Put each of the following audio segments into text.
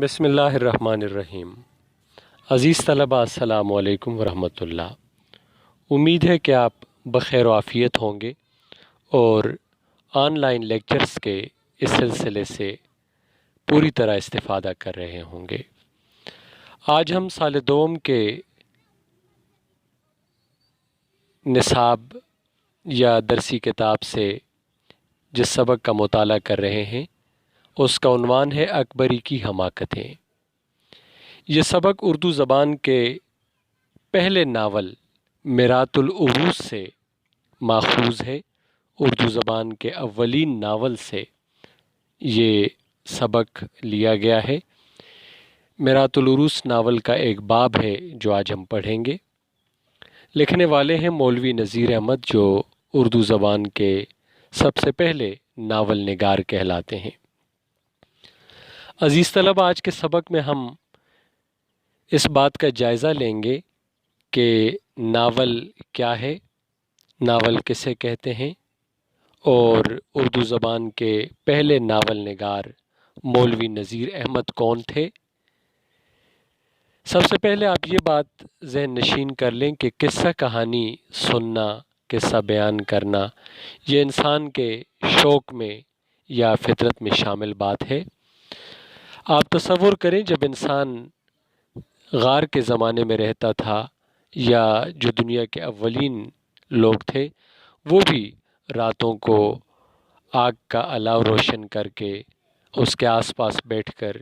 بسم اللہ الرحمن الرحیم۔ عزیز طلبہ، السلام علیکم ورحمۃ اللہ۔ امید ہے کہ آپ بخیر و عافیت ہوں گے اور آن لائن لیکچرز کے اس سلسلے سے پوری طرح استفادہ کر رہے ہوں گے۔ آج ہم سال دوم کے نصاب یا درسی کتاب سے جس سبق کا مطالعہ کر رہے ہیں اس کا عنوان ہے اکبری کی حماقتیں۔ یہ سبق اردو زبان کے پہلے ناول میرات العروس سے ماخوذ ہے۔ اردو زبان کے اولین ناول سے یہ سبق لیا گیا ہے۔ میرات العروس ناول کا ایک باب ہے جو آج ہم پڑھیں گے۔ لکھنے والے ہیں مولوی نذیر احمد، جو اردو زبان کے سب سے پہلے ناول نگار کہلاتے ہیں۔ عزیز طلبہ، آج کے سبق میں ہم اس بات کا جائزہ لیں گے کہ ناول کیا ہے، ناول کسے کہتے ہیں، اور اردو زبان کے پہلے ناول نگار مولوی نذیر احمد کون تھے۔ سب سے پہلے آپ یہ بات ذہن نشین کر لیں کہ قصہ کہانی سننا، قصہ بیان کرنا، یہ انسان کے شوق میں یا فطرت میں شامل بات ہے۔ آپ تصور کریں جب انسان غار کے زمانے میں رہتا تھا یا جو دنیا کے اولین لوگ تھے وہ بھی راتوں کو آگ کا الاؤ روشن کر کے اس کے آس پاس بیٹھ کر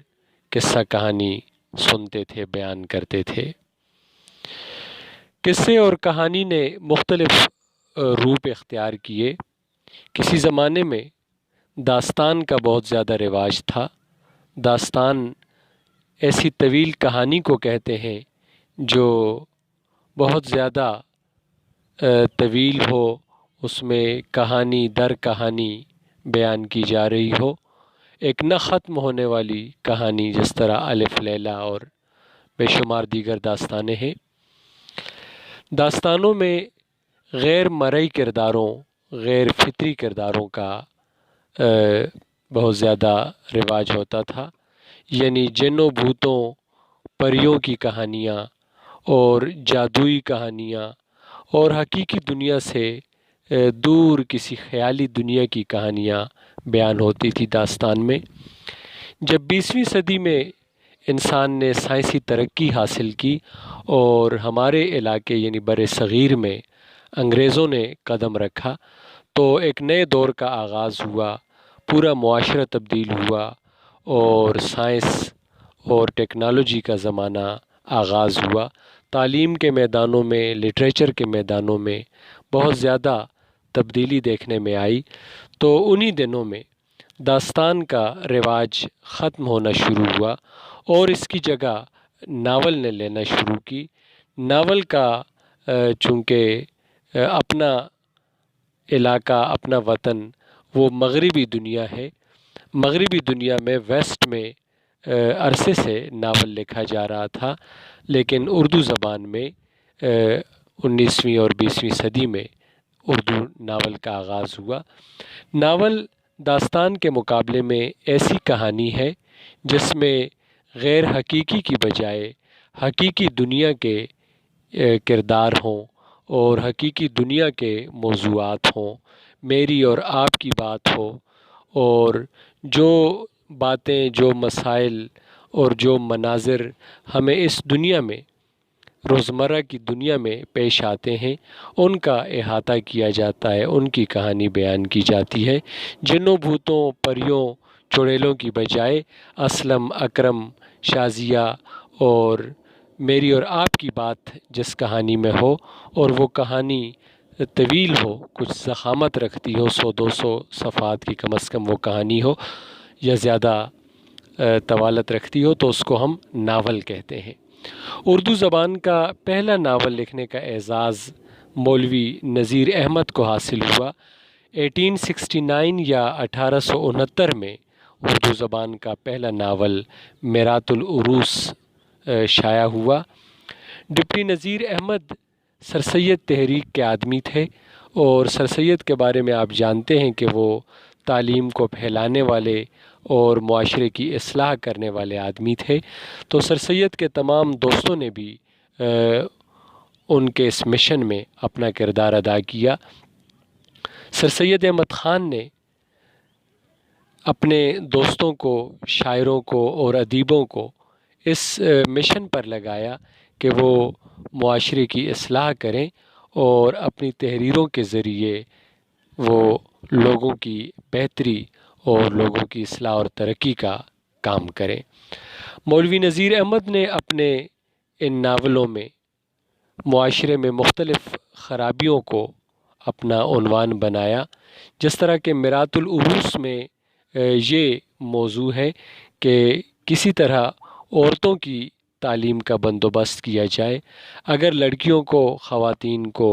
قصہ کہانی سنتے تھے، بیان کرتے تھے۔ قصے اور کہانی نے مختلف روپ اختیار کیے۔ کسی زمانے میں داستان کا بہت زیادہ رواج تھا۔ داستان ایسی طویل کہانی کو کہتے ہیں جو بہت زیادہ طویل ہو، اس میں کہانی در کہانی بیان کی جا رہی ہو، ایک نہ ختم ہونے والی کہانی، جس طرح الف لیلا اور بے شمار دیگر داستانیں ہیں۔ داستانوں میں غیر مرئی کرداروں، غیر فطری کرداروں کا بہت زیادہ رواج ہوتا تھا، یعنی جنوں بھوتوں، پریوں کی کہانیاں اور جادوئی کہانیاں اور حقیقی دنیا سے دور کسی خیالی دنیا کی کہانیاں بیان ہوتی تھی داستان میں۔ جب 20ویں صدی میں انسان نے سائنسی ترقی حاصل کی اور ہمارے علاقے یعنی بر صغیر میں انگریزوں نے قدم رکھا تو ایک نئے دور کا آغاز ہوا، پورا معاشرہ تبدیل ہوا اور سائنس اور ٹیکنالوجی کا زمانہ آغاز ہوا۔ تعلیم کے میدانوں میں، لٹریچر کے میدانوں میں بہت زیادہ تبدیلی دیکھنے میں آئی۔ تو انہی دنوں میں داستان کا رواج ختم ہونا شروع ہوا اور اس کی جگہ ناول نے لینا شروع کی۔ ناول کا چونکہ اپنا علاقہ، اپنا وطن وہ مغربی دنیا ہے، مغربی دنیا میں ویسٹ میں عرصے سے ناول لکھا جا رہا تھا، لیکن اردو زبان میں 19ویں اور 20ویں صدی میں اردو ناول کا آغاز ہوا۔ ناول داستان کے مقابلے میں ایسی کہانی ہے جس میں غیر حقیقی کی بجائے حقیقی دنیا کے کردار ہوں اور حقیقی دنیا کے موضوعات ہوں، میری اور آپ کی بات ہو، اور جو باتیں، جو مسائل اور جو مناظر ہمیں اس دنیا میں، روزمرہ کی دنیا میں پیش آتے ہیں، ان کا احاطہ کیا جاتا ہے، ان کی کہانی بیان کی جاتی ہے۔ جنوں بھوتوں، پریوں، چڑیلوں کی بجائے اسلم، اکرم، شازیہ اور میری اور آپ کی بات جس کہانی میں ہو، اور وہ کہانی طویل ہو، کچھ ضخامت رکھتی ہو، 100-200 صفحات کی کم از کم وہ کہانی ہو یا زیادہ طوالت رکھتی ہو، تو اس کو ہم ناول کہتے ہیں۔ اردو زبان کا پہلا ناول لکھنے کا اعزاز مولوی نذیر احمد کو حاصل ہوا۔ 1869 یا 1869 میں اردو زبان کا پہلا ناول میرات العروس شائع ہوا۔ ڈپٹی نذیر احمد سر سید تحریک کے آدمی تھے، اور سر سید کے بارے میں آپ جانتے ہیں کہ وہ تعلیم کو پھیلانے والے اور معاشرے کی اصلاح کرنے والے آدمی تھے۔ تو سر سید کے تمام دوستوں نے بھی ان کے اس مشن میں اپنا کردار ادا کیا۔ سر سید احمد خان نے اپنے دوستوں کو، شاعروں کو اور ادیبوں کو اس مشن پر لگایا کہ وہ معاشرے کی اصلاح کریں اور اپنی تحریروں کے ذریعے وہ لوگوں کی بہتری اور لوگوں کی اصلاح اور ترقی کا کام کریں۔ مولوی نذیر احمد نے اپنے ان ناولوں میں معاشرے میں مختلف خرابیوں کو اپنا عنوان بنایا، جس طرح کہ میرات العروس میں یہ موضوع ہے کہ کسی طرح عورتوں کی تعلیم کا بندوبست کیا جائے۔ اگر لڑکیوں کو، خواتین کو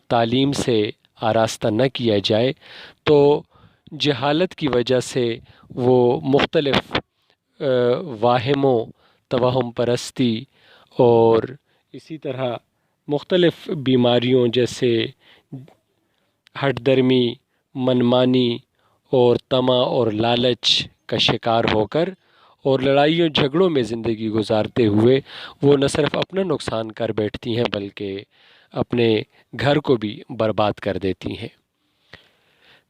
تعلیم سے آراستہ نہ کیا جائے تو جہالت کی وجہ سے وہ مختلف واہموں، توہم پرستی اور اسی طرح مختلف بیماریوں جیسے ہٹ درمی، منمانی اور طمع اور لالچ کا شکار ہو کر اور لڑائیوں جھگڑوں میں زندگی گزارتے ہوئے وہ نہ صرف اپنا نقصان کر بیٹھتی ہیں بلکہ اپنے گھر کو بھی برباد کر دیتی ہیں۔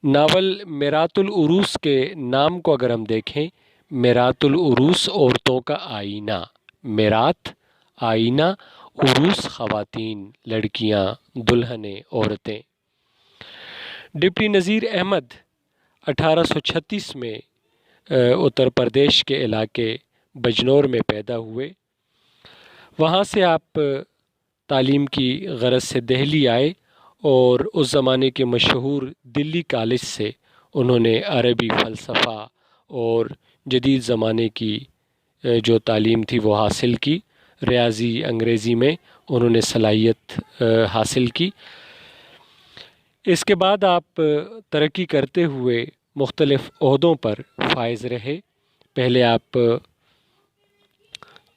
ناول میرات العروس کے نام کو اگر ہم دیکھیں، میرات العروس عورتوں کا آئینہ، میرات آئینہ، عروس خواتین، لڑکیاں، دلہنیں، عورتیں۔ ڈپٹی نذیر احمد 1836 میں اتر پردیش کے علاقے بجنور میں پیدا ہوئے۔ وہاں سے آپ تعلیم کی غرض سے دہلی آئے اور اس زمانے کے مشہور دلی کالج سے انہوں نے عربی، فلسفہ اور جدید زمانے کی جو تعلیم تھی وہ حاصل کی۔ ریاضی، انگریزی میں انہوں نے صلاحیت حاصل کی۔ اس کے بعد آپ ترقی کرتے ہوئے مختلف عہدوں پر فائز رہے۔ پہلے آپ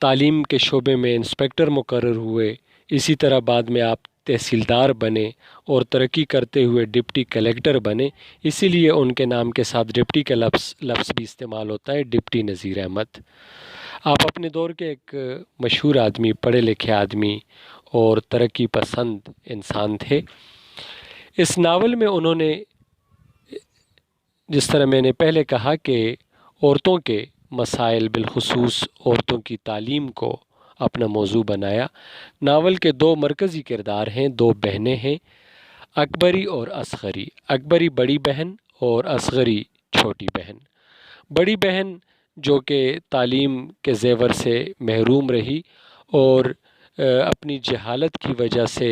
تعلیم کے شعبے میں انسپکٹر مقرر ہوئے، اسی طرح بعد میں آپ تحصیلدار بنے اور ترقی کرتے ہوئے ڈپٹی کلیکٹر بنے۔ اسی لیے ان کے نام کے ساتھ ڈپٹی کا لفظ بھی استعمال ہوتا ہے، ڈپٹی نذیر احمد۔ آپ اپنے دور کے ایک مشہور آدمی، پڑھے لکھے آدمی اور ترقی پسند انسان تھے۔ اس ناول میں انہوں نے، جس طرح میں نے پہلے کہا کہ عورتوں کے مسائل، بالخصوص عورتوں کی تعلیم کو اپنا موضوع بنایا۔ ناول کے دو مرکزی کردار ہیں، دو بہنیں ہیں، اکبری اور اصغری۔ اکبری بڑی بہن اور اصغری چھوٹی بہن۔ بڑی بہن جو کہ تعلیم کے زیور سے محروم رہی اور اپنی جہالت کی وجہ سے،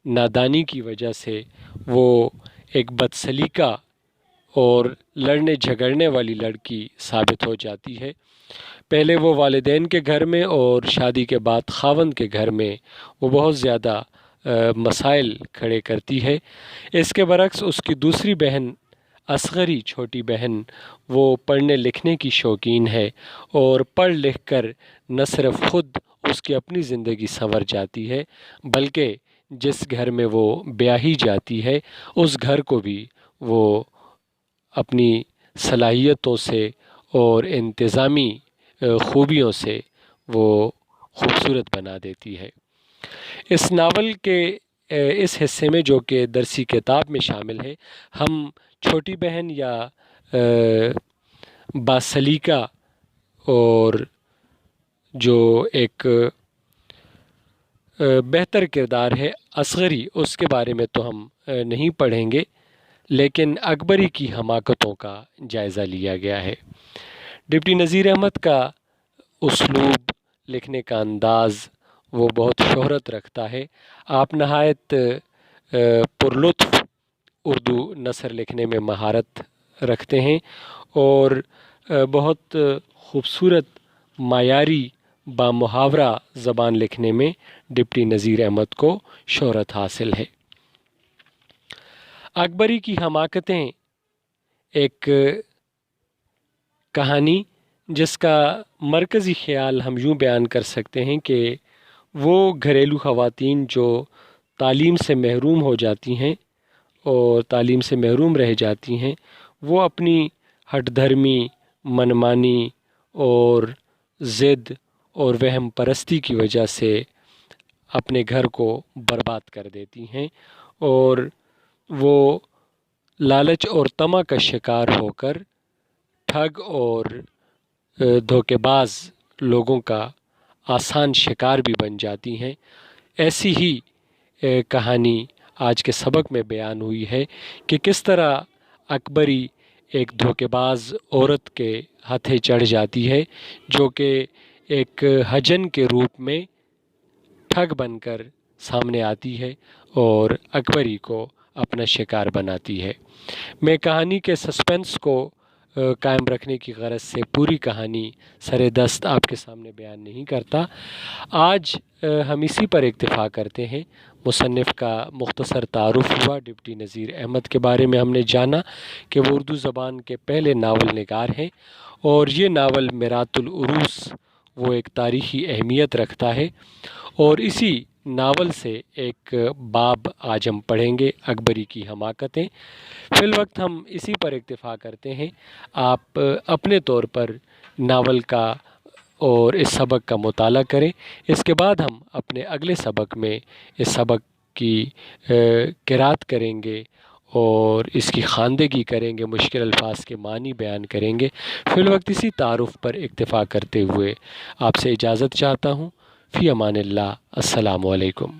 نادانی کی وجہ سے وہ ایک بدسلیقہ اور لڑنے جھگڑنے والی لڑکی ثابت ہو جاتی ہے۔ پہلے وہ والدین کے گھر میں اور شادی کے بعد خاوند کے گھر میں وہ بہت زیادہ مسائل کھڑے کرتی ہے۔ اس کے برعکس اس کی دوسری بہن اصغری، چھوٹی بہن، وہ پڑھنے لکھنے کی شوقین ہے اور پڑھ لکھ کر نہ صرف خود اس کی اپنی زندگی سنور جاتی ہے بلکہ جس گھر میں وہ بیاہی جاتی ہے اس گھر کو بھی وہ اپنی صلاحیتوں سے اور انتظامی خوبیوں سے وہ خوبصورت بنا دیتی ہے۔ اس ناول کے اس حصے میں جو کہ درسی کتاب میں شامل ہے، ہم چھوٹی بہن یا باسلیقہ اور جو ایک بہتر کردار ہے اصغری، اس کے بارے میں تو ہم نہیں پڑھیں گے، لیکن اکبری کی حماقتوں کا جائزہ لیا گیا ہے۔ ڈپٹی نذیر احمد کا اسلوب، لکھنے کا انداز وہ بہت شہرت رکھتا ہے۔ آپ نہایت پرلطف اردو نثر لکھنے میں مہارت رکھتے ہیں اور بہت خوبصورت معیاری بامحاورہ زبان لکھنے میں ڈپٹی نذیر احمد کو شہرت حاصل ہے۔ اکبری کی حماقتیں ایک کہانی جس کا مرکزی خیال ہم یوں بیان کر سکتے ہیں کہ وہ گھریلو خواتین جو تعلیم سے محروم ہو جاتی ہیں اور تعلیم سے محروم رہ جاتی ہیں، وہ اپنی ہٹ دھرمی، منمانی اور ضد اور وہم پرستی کی وجہ سے اپنے گھر کو برباد کر دیتی ہیں، اور وہ لالچ اور طمع کا شکار ہو کر ٹھگ اور دھوکے باز لوگوں کا آسان شکار بھی بن جاتی ہیں۔ ایسی ہی کہانی آج کے سبق میں بیان ہوئی ہے کہ کس طرح اکبری ایک دھوکے باز عورت کے ہتھے چڑھ جاتی ہے، جو کہ ایک ہجن کے روپ میں ٹھگ بن کر سامنے آتی ہے اور اکبری کو اپنا شکار بناتی ہے۔ میں کہانی کے سسپنس کو قائم رکھنے کی غرض سے پوری کہانی سر دست آپ کے سامنے بیان نہیں کرتا۔ آج ہم اسی پر اکتفا کرتے ہیں۔ مصنف کا مختصر تعارف ہوا، ڈپٹی نذیر احمد کے بارے میں ہم نے جانا کہ وہ اردو زبان کے پہلے ناول نگار ہیں، اور یہ ناول میرات العروس وہ ایک تاریخی اہمیت رکھتا ہے، اور اسی ناول سے ایک باب آج ہم پڑھیں گے، اکبری کی حماقتیں۔ فی الوقت ہم اسی پر اکتفا کرتے ہیں۔ آپ اپنے طور پر ناول کا اور اس سبق کا مطالعہ کریں۔ اس کے بعد ہم اپنے اگلے سبق میں اس سبق کی قرأت کریں گے اور اس کی خواندگی کریں گے، مشکل الفاظ کے معنی بیان کریں گے۔ فی الوقت اسی تعارف پر اکتفا کرتے ہوئے آپ سے اجازت چاہتا ہوں۔ فی امان اللہ، السلام علیکم۔